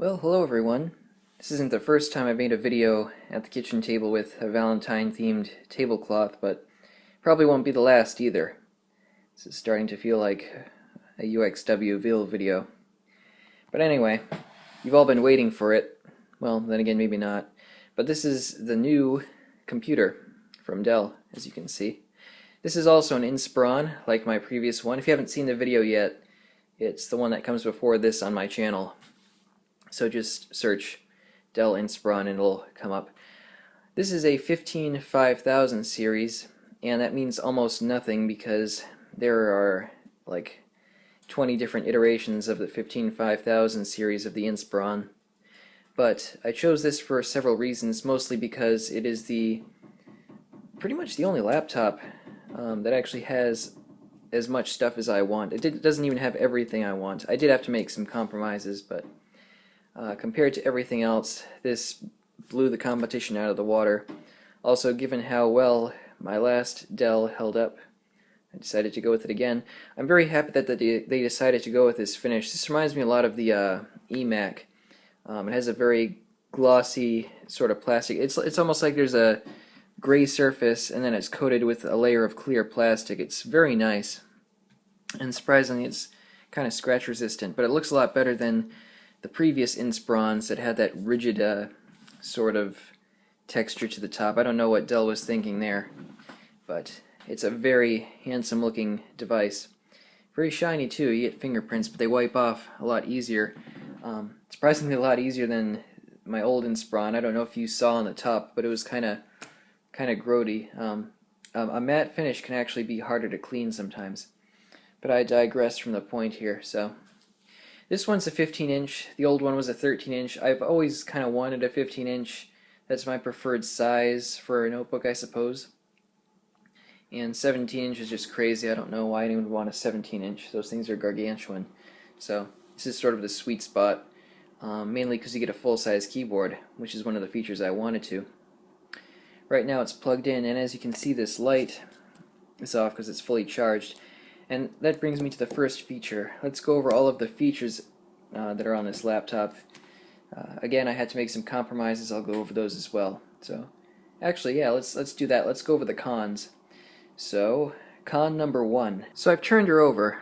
Well, hello everyone. This isn't the first time I've made a video at the kitchen table with a Valentine-themed tablecloth, but probably won't be the last either. This is starting to feel like a UXW Ville video. But anyway, you've all been waiting for it. Well, then again, maybe not. But this is the new computer from Dell, as you can see. This is also an Inspiron, like my previous one. If you haven't seen the video yet, it's the one that comes before this on my channel. So just search Dell Inspiron and it'll come up. This is a 15-5000 series, and that means almost nothing because there are like 20 different iterations of the 15-5000 series of the Inspiron. But I chose this for several reasons, mostly because it is pretty much the only laptop that actually has as much stuff as I want. It doesn't even have everything I want. I did have to make some compromises, but compared to everything else, this blew the competition out of the water. Also, given how well my last Dell held up, I decided to go with it again. I'm very happy that they decided to go with this finish. This reminds me a lot of the eMac. It has a very glossy sort of plastic. It's almost like there's a gray surface and then it's coated with a layer of clear plastic. It's very nice, and surprisingly it's kind of scratch resistant, but it looks a lot better than the previous Inspirons that had that rigid sort of texture to the top. I don't know what Dell was thinking there, but it's a very handsome looking device. Very shiny too. You get fingerprints, but they wipe off a lot easier. Surprisingly a lot easier than my old Inspiron. I don't know if you saw on the top, but it was kind of grody. A matte finish can actually be harder to clean sometimes. But I digress from the point here. So this one's a 15-inch. The old one was a 13-inch. I've always kind of wanted a 15-inch. That's my preferred size for a notebook, I suppose. And 17-inch is just crazy. I don't know why anyone would want a 17-inch. Those things are gargantuan. So this is sort of the sweet spot, mainly because you get a full-size keyboard, which is one of the features I wanted to. Right now it's plugged in, and as you can see, this light is off because it's fully charged. And that brings me to the first feature. Let's go over all of the features that are on this laptop. Again, I had to make some compromises. I'll go over those as well. So, actually, yeah, let's do that. Let's go over the cons. So, con number one. So I've turned her over,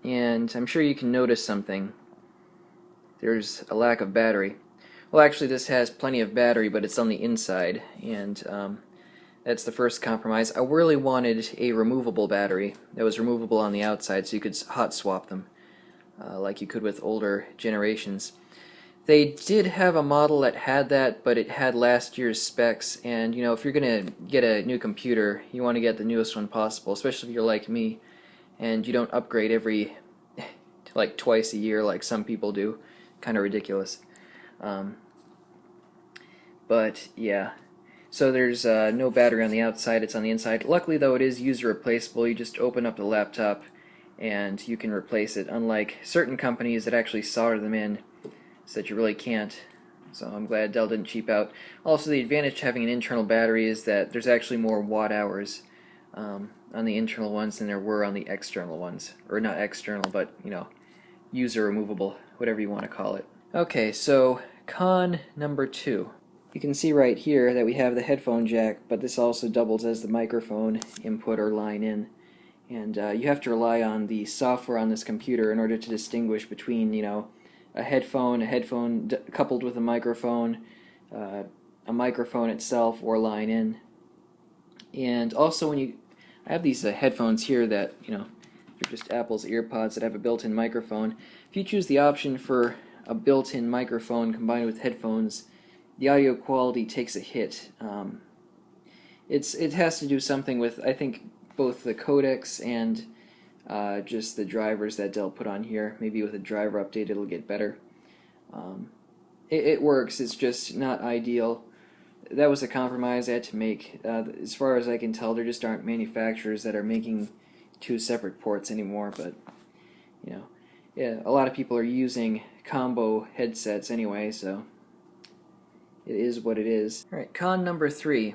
and I'm sure you can notice something. There's a lack of battery. Well, actually, this has plenty of battery, but it's on the inside, and that's the first compromise. I really wanted a removable battery that was removable on the outside so you could hot swap them like you could with older generations. They did have a model that had that, but it had last year's specs, and you know, if you're going to get a new computer, you want to get the newest one possible, especially if you're like me and you don't upgrade every like twice a year like some people do. Kind of ridiculous. But yeah. So there's no battery on the outside, it's on the inside. Luckily though, it is user replaceable. You just open up the laptop and you can replace it, unlike certain companies that actually solder them in so that you really can't. So I'm glad Dell didn't cheap out. Also, the advantage to having an internal battery is that there's actually more watt hours on the internal ones than there were on the external ones. Or not external, but you know, user removable, whatever you want to call it. Okay, so con number two. You can see right here that we have the headphone jack, but this also doubles as the microphone input or line in. And you have to rely on the software on this computer in order to distinguish between, you know, a headphone coupled with a microphone itself, or line in. And also when I have these headphones here that, you know, they're just Apple's EarPods that have a built-in microphone. If you choose the option for a built-in microphone combined with headphones, the audio quality takes a hit. It has to do something with, I think, both the codecs and just the drivers that Dell put on here. Maybe with a driver update it'll get better. It works, it's just not ideal. That was a compromise I had to make. As far as I can tell, there just aren't manufacturers that are making two separate ports anymore, but you know, yeah, a lot of people are using combo headsets anyway, so it is what it is. Alright, con number three.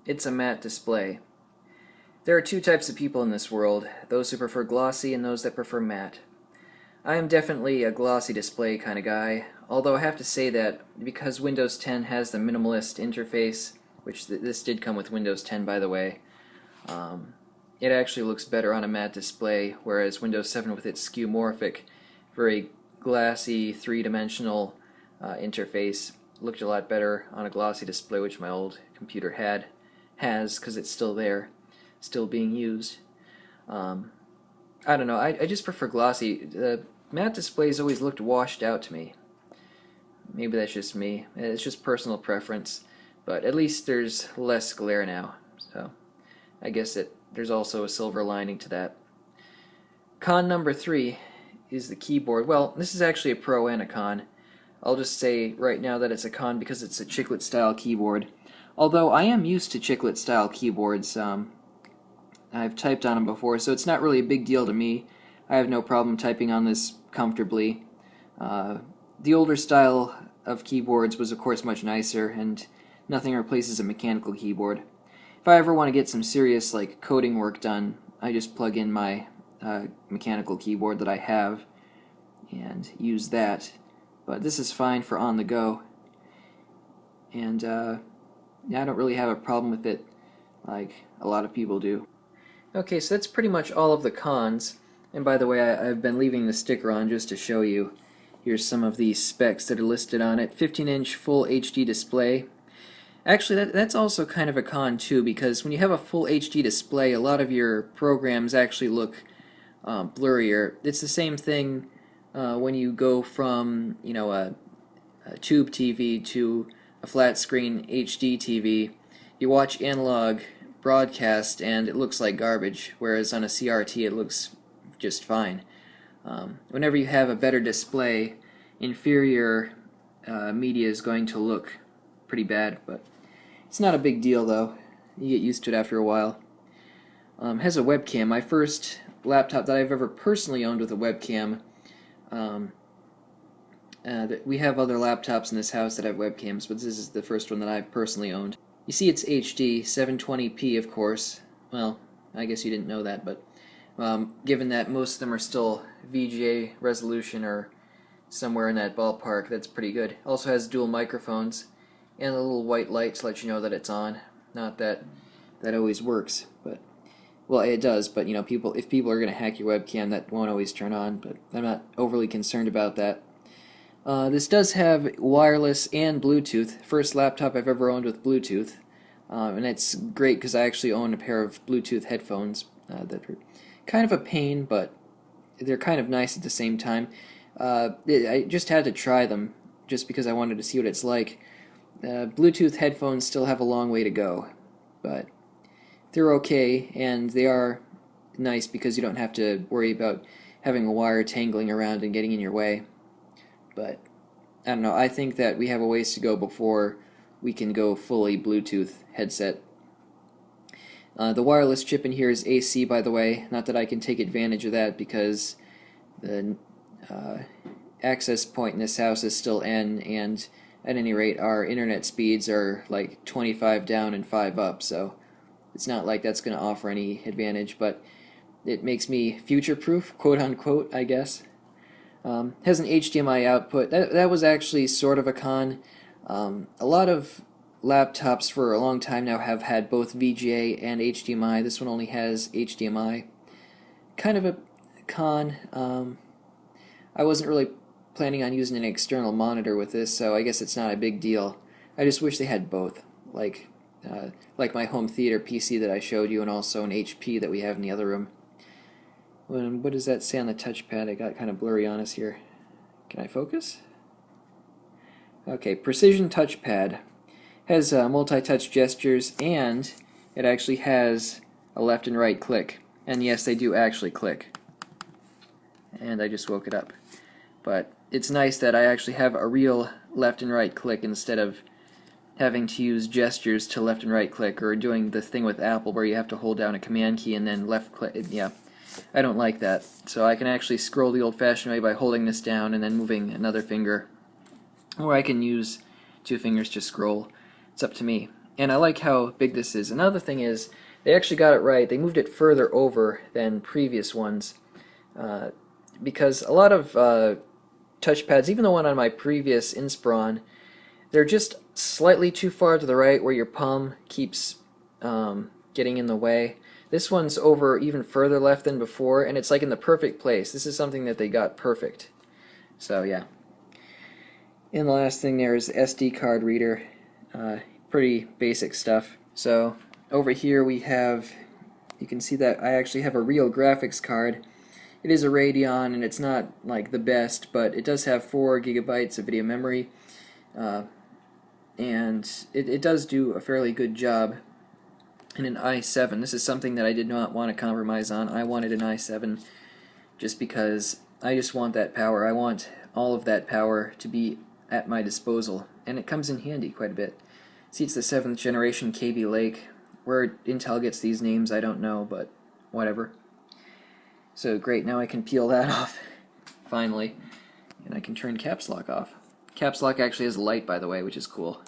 It's a matte display. There are two types of people in this world, those who prefer glossy and those that prefer matte. I am definitely a glossy display kind of guy, although I have to say that because Windows 10 has the minimalist interface, which this did come with Windows 10 by the way, it actually looks better on a matte display, whereas Windows 7 with its skeuomorphic, very glassy, three-dimensional interface looked a lot better on a glossy display, which my old computer has, because it's still there, still being used. I don't know, I just prefer glossy. The matte displays always looked washed out to me. Maybe that's just me. It's just personal preference, but at least there's less glare now, so I guess there's also a silver lining to that. Con number 3 is the keyboard. Well, this is actually a pro and a con. I'll just say right now that it's a con because it's a chiclet style keyboard. Although I am used to chiclet style keyboards. I've typed on them before, so it's not really a big deal to me. I have no problem typing on this comfortably. The older style of keyboards was of course much nicer, and nothing replaces a mechanical keyboard. If I ever want to get some serious like coding work done, I just plug in my mechanical keyboard that I have and use that. But this is fine for on the go, and yeah, I don't really have a problem with it like a lot of people do. Okay, so that's pretty much all of the cons. And by the way, I've been leaving the sticker on just to show you. Here's some of the specs that are listed on it. 15-inch full HD display. Actually, that's also kind of a con too, because when you have a full HD display, a lot of your programs actually look blurrier. It's the same thing when you go from, you know, a tube TV to a flat screen HD TV. You watch analog broadcast and it looks like garbage, whereas on a CRT it looks just fine. Whenever you have a better display, inferior media is going to look pretty bad, but it's not a big deal though. You get used to it after a while. Has a webcam. My first laptop that I've ever personally owned with a webcam. We have other laptops in this house that have webcams, but this is the first one that I've personally owned. You see it's HD, 720p of course. Well, I guess you didn't know that, but given that most of them are still VGA resolution or somewhere in that ballpark, that's pretty good. Also has dual microphones and a little white light to let you know that it's on. Not that that always works, but well, it does, but you know, if people are going to hack your webcam, that won't always turn on, but I'm not overly concerned about that. This does have wireless and Bluetooth. First laptop I've ever owned with Bluetooth, and it's great because I actually own a pair of Bluetooth headphones that are kind of a pain, but they're kind of nice at the same time. I just had to try them just because I wanted to see what it's like. Bluetooth headphones still have a long way to go, but they're okay, and they are nice because you don't have to worry about having a wire tangling around and getting in your way. But I don't know, I think that we have a ways to go before we can go fully Bluetooth headset. The wireless chip in here is AC, by the way. Not that I can take advantage of that because the access point in this house is still N, and at any rate our internet speeds are like 25 down and 5 up, so it's not like that's going to offer any advantage, but it makes me future-proof, quote-unquote, I guess. Has an HDMI output. That was actually sort of a con. A lot of laptops for a long time now have had both VGA and HDMI. This one only has HDMI. Kind of a con. I wasn't really planning on using an external monitor with this, so I guess it's not a big deal. I just wish they had both, like my home theater PC that I showed you, and also an HP that we have in the other room. What does that say on the touchpad? It got kind of blurry on us here. Can I focus? Okay, precision touchpad. Has multi-touch gestures, and it actually has a left and right click. And yes, they do actually click. And I just woke it up. But it's nice that I actually have a real left and right click instead of having to use gestures to left and right click, or doing the thing with Apple where you have to hold down a command key and then left click. Yeah, I don't like that. So I can actually scroll the old-fashioned way by holding this down and then moving another finger. Or I can use 2 fingers to scroll. It's up to me. And I like how big this is. Another thing is, they actually got it right. They moved it further over than previous ones. Because a lot of touchpads, even the one on my previous Inspiron, they're just slightly too far to the right where your palm keeps getting in the way. This one's over even further left than before, and it's like in the perfect place. This is something that they got perfect. So yeah. And the last thing there is the SD card reader. Pretty basic stuff. So over here we have, you can see that I actually have a real graphics card. It is a Radeon, and it's not like the best, but it does have 4 gigabytes of video memory, and it does do a fairly good job. And an i7. This is something that I did not want to compromise on. I wanted an i7 just because I just want that power. I want all of that power to be at my disposal, and it comes in handy quite a bit. See, it's the 7th generation Kaby Lake. Where Intel gets these names, I don't know, but whatever. So great, now I can peel that off, finally, and I can turn caps lock off. Caps lock actually has a light, by the way, which is cool.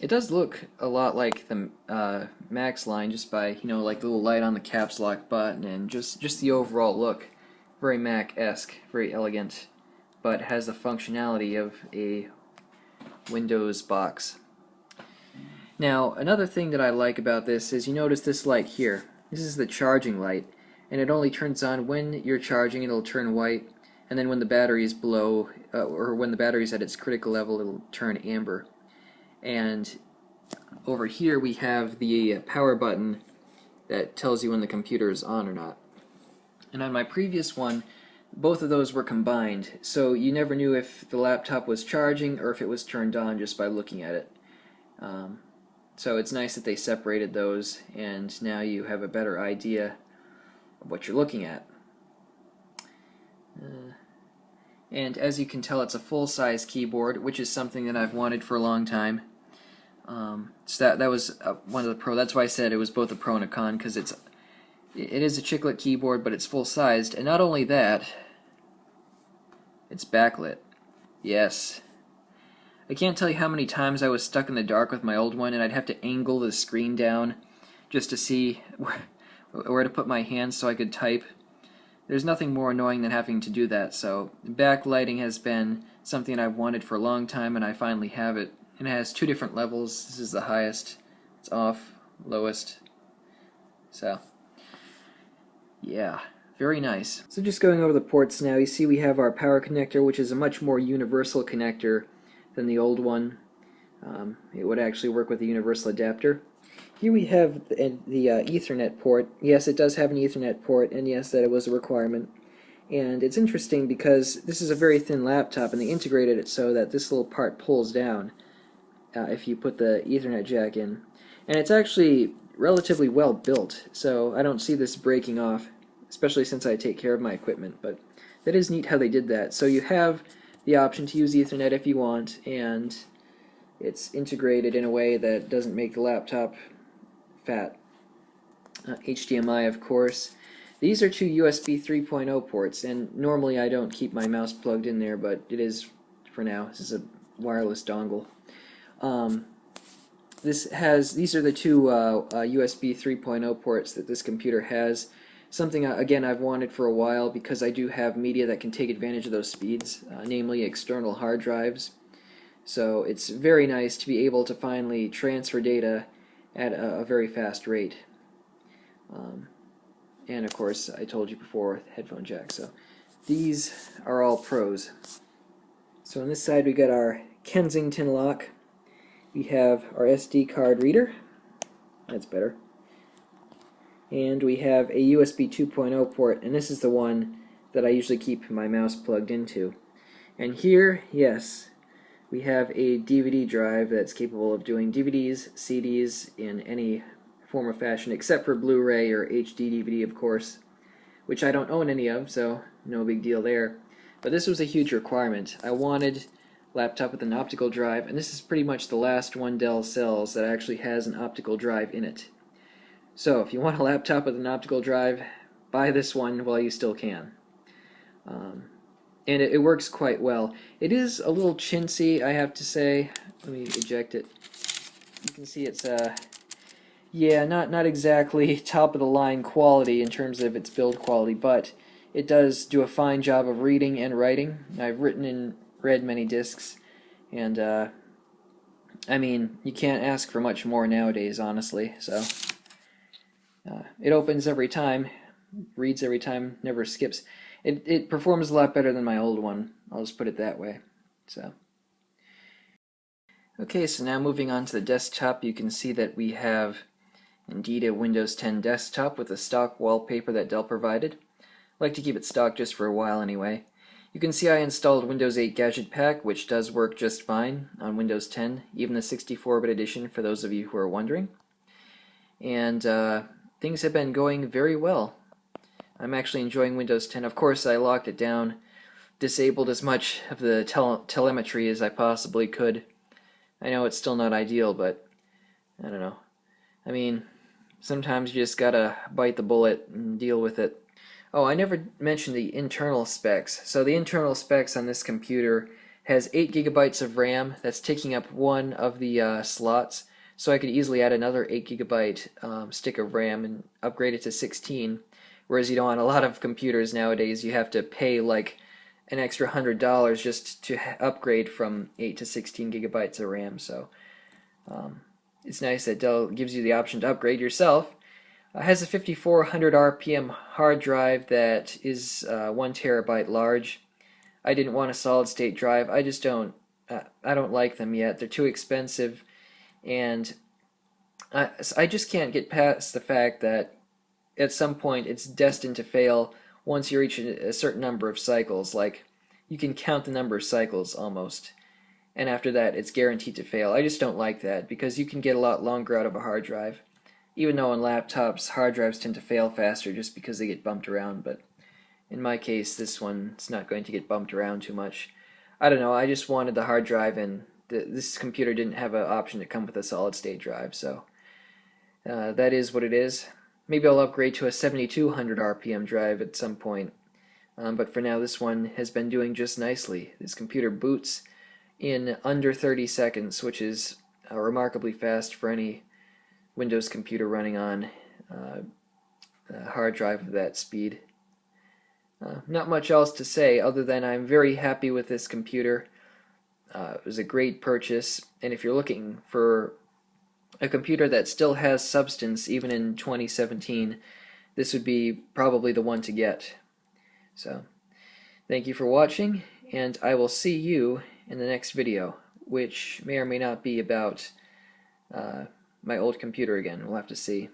It does look a lot like the Max line, just by, you know, like the little light on the caps lock button, and just the overall look. Very Mac-esque, very elegant, but has the functionality of a Windows box. Now, another thing that I like about this is you notice this light here. This is the charging light, and it only turns on when you're charging. It'll turn white, and then when the battery is below, or when the battery is at its critical level, it'll turn amber. And over here we have the power button that tells you when the computer is on or not. And on my previous one, both of those were combined, so you never knew if the laptop was charging or if it was turned on just by looking at it. So it's nice that they separated those, and now you have a better idea of what you're looking at. And as you can tell, it's a full-size keyboard, which is something that I've wanted for a long time. So that was one of the pro. That's why I said it was both a pro and a con, because it is a chiclet keyboard, but it's full-sized. And not only that, it's backlit. Yes. I can't tell you how many times I was stuck in the dark with my old one, and I'd have to angle the screen down just to see where to put my hands so I could type. There's nothing more annoying than having to do that, so backlighting has been something I've wanted for a long time, and I finally have it. And it has 2 different levels. This is the highest. It's off, lowest. So, yeah, very nice. So just going over the ports now, you see we have our power connector, which is a much more universal connector than the old one. It would actually work with a universal adapter. Here we have the Ethernet port. Yes, it does have an Ethernet port, and yes, that it was a requirement. And it's interesting because this is a very thin laptop, and they integrated it so that this little part pulls down if you put the Ethernet jack in. And it's actually relatively well built, so I don't see this breaking off, especially since I take care of my equipment. But that is neat how they did that. So you have the option to use Ethernet if you want, and it's integrated in a way that doesn't make the laptop fat. HDMI, of course. These are 2 USB 3.0 ports, and normally I don't keep my mouse plugged in there, but it is for now. This is a wireless dongle. These are the 2 USB 3.0 ports that this computer has. Something, again, I've wanted for a while because I do have media that can take advantage of those speeds, namely external hard drives. So it's very nice to be able to finally transfer data at a very fast rate. And of course, I told you before, headphone jack. So these are all pros. So on this side we got our Kensington lock. We have our SD card reader. That's better. And we have a USB 2.0 port, and this is the one that I usually keep my mouse plugged into. And here, yes, we have a DVD drive that's capable of doing DVDs, CDs in any form or fashion, except for Blu-ray or HD DVD, of course, which I don't own any of, so no big deal there. But this was a huge requirement. I wanted a laptop with an optical drive, and this is pretty much the last one Dell sells that actually has an optical drive in it. So if you want a laptop with an optical drive, buy this one while you still can. And it works quite well. It is a little chintzy, I have to say. Let me eject it. You can see it's yeah, not exactly top of the line quality in terms of its build quality, but It does do a fine job of reading and writing. I've written and read many discs, and I mean, you can't ask for much more nowadays, honestly. So it opens every time, reads every time, never skips. It performs a lot better than my old one. I'll just put it that way. So okay, so now moving on to the desktop, you can see that we have indeed a Windows 10 desktop with a stock wallpaper that Dell provided. I like to keep it stock just for a while anyway. You can see I installed Windows 8 Gadget Pack, which does work just fine on Windows 10, even the 64-bit edition for those of you who are wondering. And things have been going very well. I'm actually enjoying Windows 10. Of course, I locked it down, disabled as much of the telemetry as I possibly could. I know it's still not ideal, but I don't know. I mean, sometimes you just gotta bite the bullet and deal with it. Oh, I never mentioned the internal specs. So the internal specs on this computer has 8 gigabytes of RAM. That's taking up one of the slots. So I could easily add another 8 gigabyte stick of RAM and upgrade it to 16. Whereas, you know, on a lot of computers nowadays, you have to pay like an extra $100 just to upgrade from 8 to 16 gigabytes of RAM. So it's nice that Dell gives you the option to upgrade yourself. It has a 5400 RPM hard drive that is 1 terabyte large. I didn't want a solid state drive. I just don't. I don't like them yet. They're too expensive, and I just can't get past the fact that at some point it's destined to fail once you reach a certain number of cycles. Like, you can count the number of cycles almost, and after that it's guaranteed to fail. I just don't like that because you can get a lot longer out of a hard drive. Even though on laptops, hard drives tend to fail faster just because they get bumped around, but in my case, this one's not going to get bumped around too much. I don't know, I just wanted the hard drive, and this computer didn't have an option to come with a solid-state drive, so that is what it is. Maybe I'll upgrade to a 7200 RPM drive at some point, but for now this one has been doing just nicely. This computer boots in under 30 seconds, which is remarkably fast for any Windows computer running on a hard drive of that speed. Not much else to say other than I'm very happy with this computer. It was a great purchase, and if you're looking for a computer that still has substance even in 2017, this would be probably the one to get. So, thank you for watching, and I will see you in the next video, which may or may not be about my old computer again. We'll have to see.